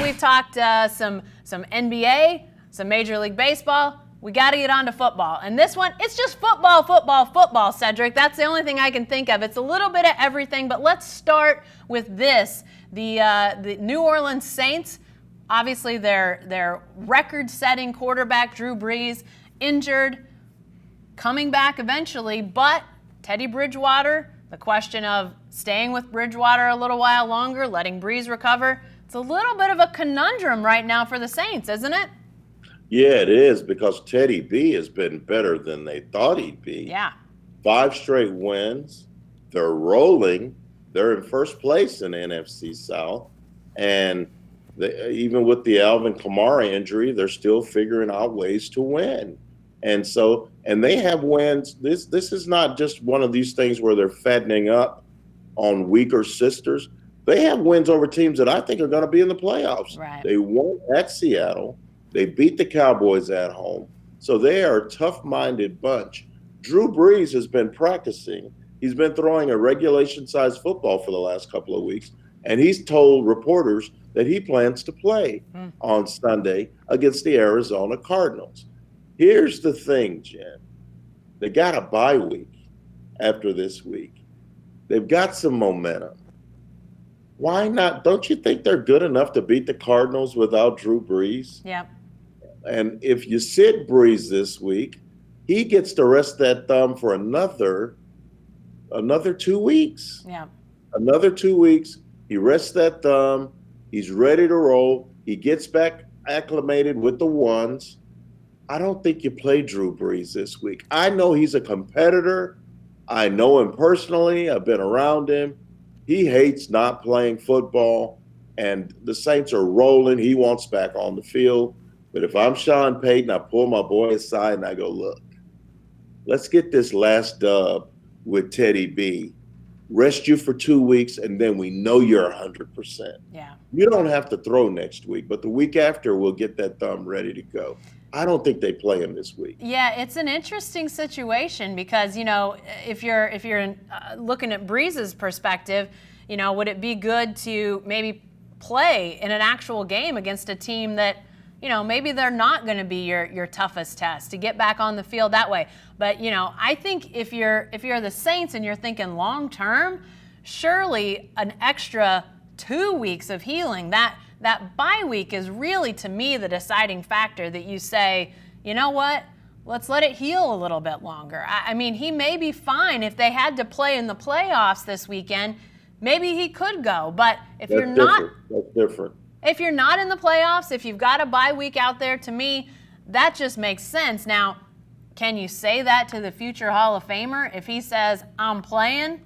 we've talked some NBA, some Major League Baseball. We got to get on to football. And this one, it's just football, Cedric. That's the only thing I can think of. It's a little bit of everything, but let's start with this. The New Orleans Saints, obviously their record-setting quarterback, Drew Brees, injured, coming back eventually, but Teddy Bridgewater, the question of staying with Bridgewater a little while longer, letting Brees recover, it's a little bit of a conundrum right now for the Saints, isn't it? Yeah, it is, because Teddy B has been better than they thought he'd be. Yeah. 5 straight wins. They're rolling. They're in first place in the NFC South. And even with the Alvin Kamara injury, they're still figuring out ways to win. And they have wins. This is not just one of these things where they're fattening up on weaker sisters. They have wins over teams that I think are going to be in the playoffs. Right. They won at Seattle. They beat the Cowboys at home. So they are a tough-minded bunch. Drew Brees has been practicing. He's been throwing a regulation-sized football for the last couple of weeks, and he's told reporters that he plans to play on Sunday against the Arizona Cardinals. Here's the thing, Jen. They got a bye week after this week. They've got some momentum. Why not? Don't you think they're good enough to beat the Cardinals without Drew Brees? Yep. And if you sit Brees this week, he gets to rest that thumb for another 2 weeks. Yeah. Another 2 weeks. He rests that thumb. He's ready to roll. He gets back acclimated with the ones. I don't think you play Drew Brees this week. I know he's a competitor. I know him personally. I've been around him. He hates not playing football, and the Saints are rolling. He wants back on the field. But if I'm Sean Payton, I pull my boy aside and I go, look, let's get this last dub with Teddy B. Rest you for 2 weeks, and then we know you're 100%. Yeah. You don't have to throw next week, but the week after we'll get that thumb ready to go. I don't think they play him this week. Yeah, it's an interesting situation because, if you're looking at Breeze's perspective, would it be good to maybe play in an actual game against a team that, maybe they're not going to be your toughest test, to get back on the field that way. But, I think if you're the Saints and you're thinking long term, surely an extra 2 weeks of healing, that bye week is really, to me, the deciding factor that you say, you know what, let's let it heal a little bit longer. I mean, he may be fine. If they had to play in the playoffs this weekend, maybe he could go. But if That's you're not, that's different. If you're not in the playoffs, if you've got a bye week out there, to me, that just makes sense. Now, can you say that to the future Hall of Famer if he says, I'm playing?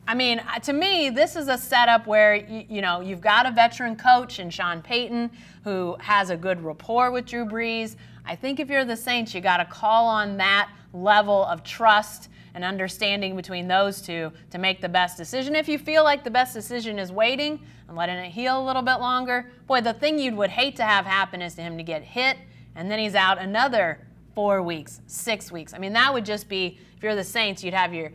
I mean, to me, this is a setup where, you've got a veteran coach in Sean Payton who has a good rapport with Drew Brees. I think if you're the Saints, you got to call on that level of trust and understanding between those two to make the best decision. If you feel like the best decision is waiting and letting it heal a little bit longer, boy, the thing you would hate to have happen is to him to get hit and then he's out another 4 weeks, 6 weeks. I mean, that would just be, if you're the Saints, you'd have your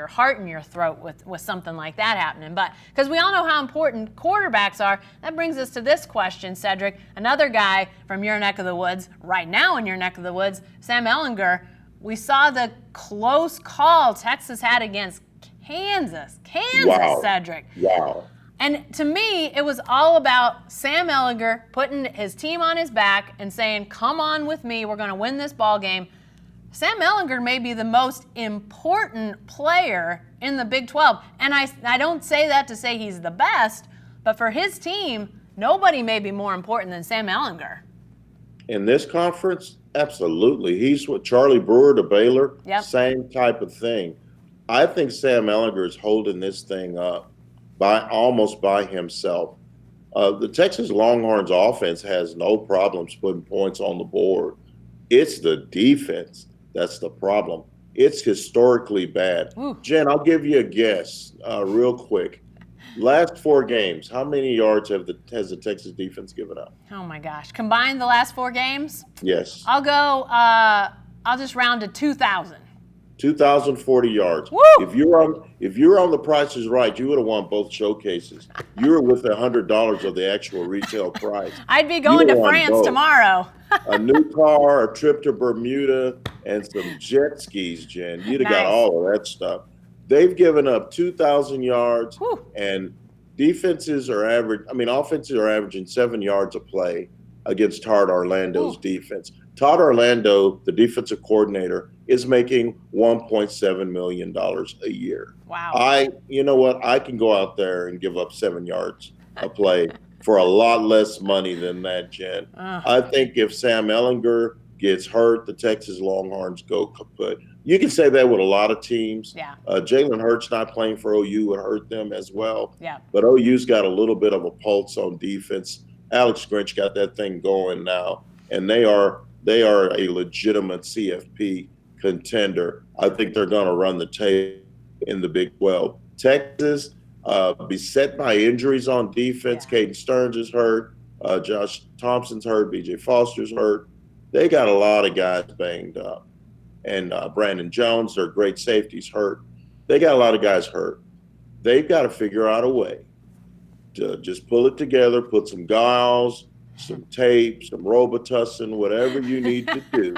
heart in your throat with something like that happening. But because we all know how important quarterbacks are, that brings us to this question, Cedric. Another guy from your neck of the woods, right now in your neck of the woods, Sam Ehlinger. We saw the close call Texas had against Kansas. Wow. Cedric. Wow. And to me, it was all about Sam Ehlinger putting his team on his back and saying, come on with me, we're going to win this ball game. Sam Ehlinger may be the most important player in the Big 12. And I don't say that to say he's the best, but for his team, nobody may be more important than Sam Ehlinger. In this conference, absolutely. He's with Charlie Brewer to Baylor, Yep. Same type of thing. I think Sam Ehlinger is holding this thing up almost by himself. The Texas Longhorns offense has no problems putting points on the board. It's the defense that's the problem. It's historically bad. Ooh. Jen, I'll give you a guess real quick. Last 4 games, how many yards has the Texas defense given up? Oh my gosh. Combine the last 4 games? Yes. I'll just round to 2,000. 2,040 yards. Woo! If you're on The Price is Right, you would have won both showcases. You were with $100 of the actual retail price. I'd be You going would to have won France both. tomorrow. A new car, a trip to Bermuda, and some jet skis, Jen. You'd have got Nice. all of that stuff. They've given up 2,000 yards, Whew. and offenses are averaging 7 yards a play against Todd Orlando's Ooh. defense. Todd Orlando, the defensive coordinator, is making $1.7 million a year. Wow. You know what? I can go out there and give up 7 yards a play for a lot less money than that, Jen. I think if Sam Ehlinger gets hurt, the Texas Longhorns go kaput. You can say that with a lot of teams. Yeah. Jalen Hurts not playing for OU would hurt them as well. Yeah. But OU's got a little bit of a pulse on defense. Alex Grinch got that thing going now, and they are a legitimate CFP contender. I think they're going to run the table in the Big 12. Texas, beset by injuries on defense. Yeah. Caden Stearns is hurt. Josh Thompson's hurt. BJ Foster's hurt. They got a lot of guys banged up. And Brandon Jones, their great safety's hurt. They got a lot of guys hurt. They've got to figure out a way to just pull it together, put some gauze, some tape, some Robitussin, whatever you need to do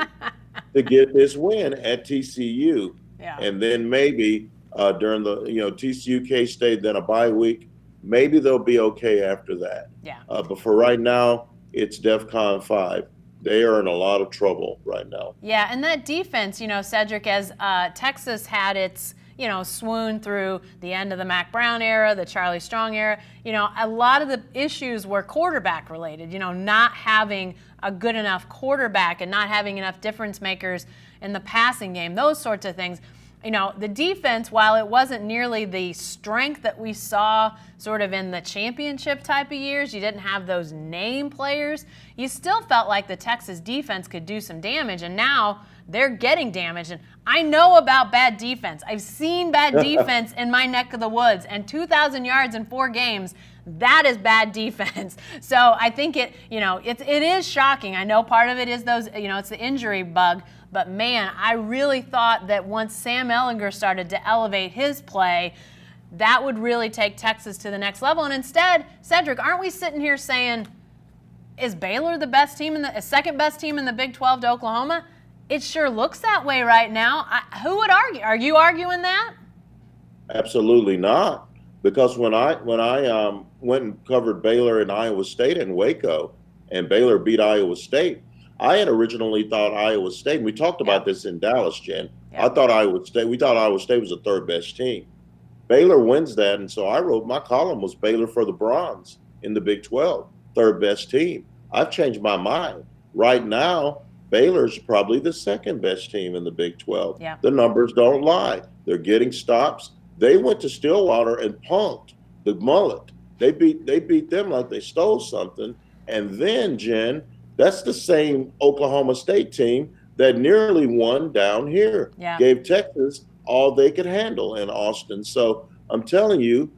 to get this win at TCU. Yeah. And then maybe during the TCU K-State, then a bye week, maybe they'll be okay after that. Yeah. But for right now, it's DEFCON 5. They are in a lot of trouble right now. Yeah, and that defense, Cedric, as Texas had its, swoon through the end of the Mac Brown era, the Charlie Strong era, a lot of the issues were quarterback related, not having a good enough quarterback and not having enough difference makers in the passing game, those sorts of things. The defense, while it wasn't nearly the strength that we saw sort of in the championship type of years, you didn't have those name players, you still felt like the Texas defense could do some damage, and now they're getting damaged. And I know about bad defense. I've seen bad defense in my neck of the woods, and 2,000 yards in 4 games, that is bad defense. So I think it is shocking. I know part of it is those, it's the injury bug. But, man, I really thought that once Sam Ehlinger started to elevate his play, that would really take Texas to the next level. And instead, Cedric, aren't we sitting here saying, is Baylor the best team second best team in the Big 12 to Oklahoma? It sure looks that way right now. Who would argue? Are you arguing that? Absolutely not. Because when I went and covered Baylor and Iowa State in Waco, and Baylor beat Iowa State, I had originally thought Iowa State, and we talked about this in Dallas, Jen. We thought Iowa State was the third best team. Baylor wins that, and so I wrote, my column was Baylor for the bronze in the Big 12, third best team. I've changed my mind. Right now, Baylor's probably the second best team in the Big 12. Yeah. The numbers don't lie. They're getting stops. They went to Stillwater and punked the Mullet. They beat them like they stole something. And then, Jen, that's the same Oklahoma State team that nearly won down here. Yeah. Gave Texas all they could handle in Austin. So I'm telling you,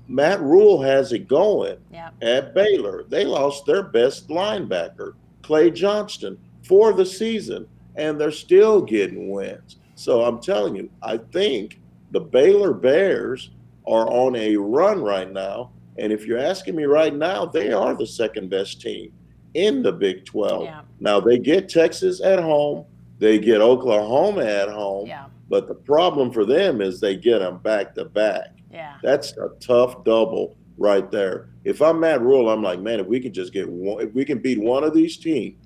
Matt Rule has it going at Baylor. They lost their best linebacker, Clay Johnston, for the season, and they're still getting wins. So I'm telling you, I think the Baylor Bears are on a run right now. And if you're asking me right now, they are the second best team in the Big 12. Yeah. Now, they get Texas at home. They get Oklahoma at home. Yeah. But the problem for them is they get them back to back. Yeah. That's a tough double right there. If I'm Matt Rule, I'm like, man, if we can just get one, if we can beat one of these teams,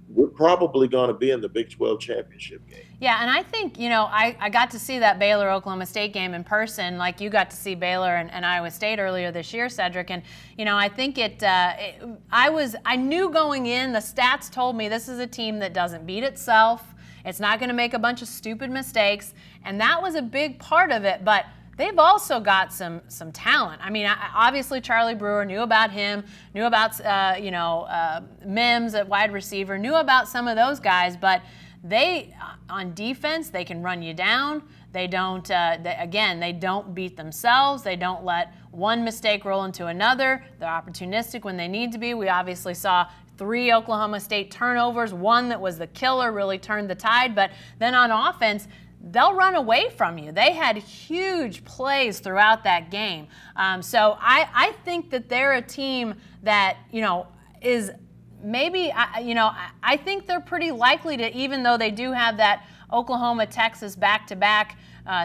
we're probably going to be in the Big 12 championship game. Yeah, and I think, I got to see that Baylor-Oklahoma State game in person, like you got to see Baylor and Iowa State earlier this year, Cedric. And, I think I knew going in, the stats told me this is a team that doesn't beat itself. It's not going to make a bunch of stupid mistakes. And that was a big part of it. But they've also got some talent. I mean, obviously Charlie Brewer, knew about him, knew about Mims at wide receiver, knew about some of those guys, but they on defense they can run you down. They don't. They don't beat themselves. They don't let one mistake roll into another. They're opportunistic when they need to be. We obviously saw 3 Oklahoma State turnovers. One that was the killer really turned the tide. But then on offense, they'll run away from you. They had huge plays throughout that game. So I think that they're a team that, is maybe, I think they're pretty likely to, even though they do have that Oklahoma-Texas back-to-back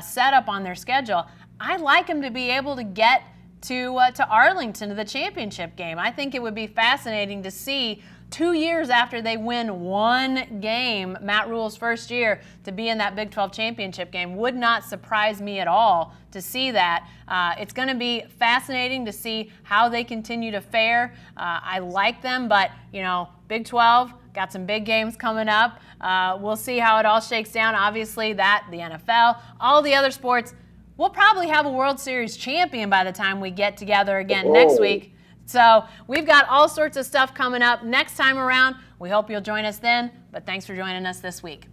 setup on their schedule, I'd like them to be able to get to Arlington to the championship game. I think it would be fascinating to see 2 years after they win one game, Matt Rule's first year, to be in that Big 12 championship game. Would not surprise me at all to see that. It's going to be fascinating to see how they continue to fare. I like them, but, Big 12, got some big games coming up. We'll see how it all shakes down. Obviously, the NFL, all the other sports. We'll probably have a World Series champion by the time we get together again next week. So we've got all sorts of stuff coming up next time around. We hope you'll join us then, but thanks for joining us this week.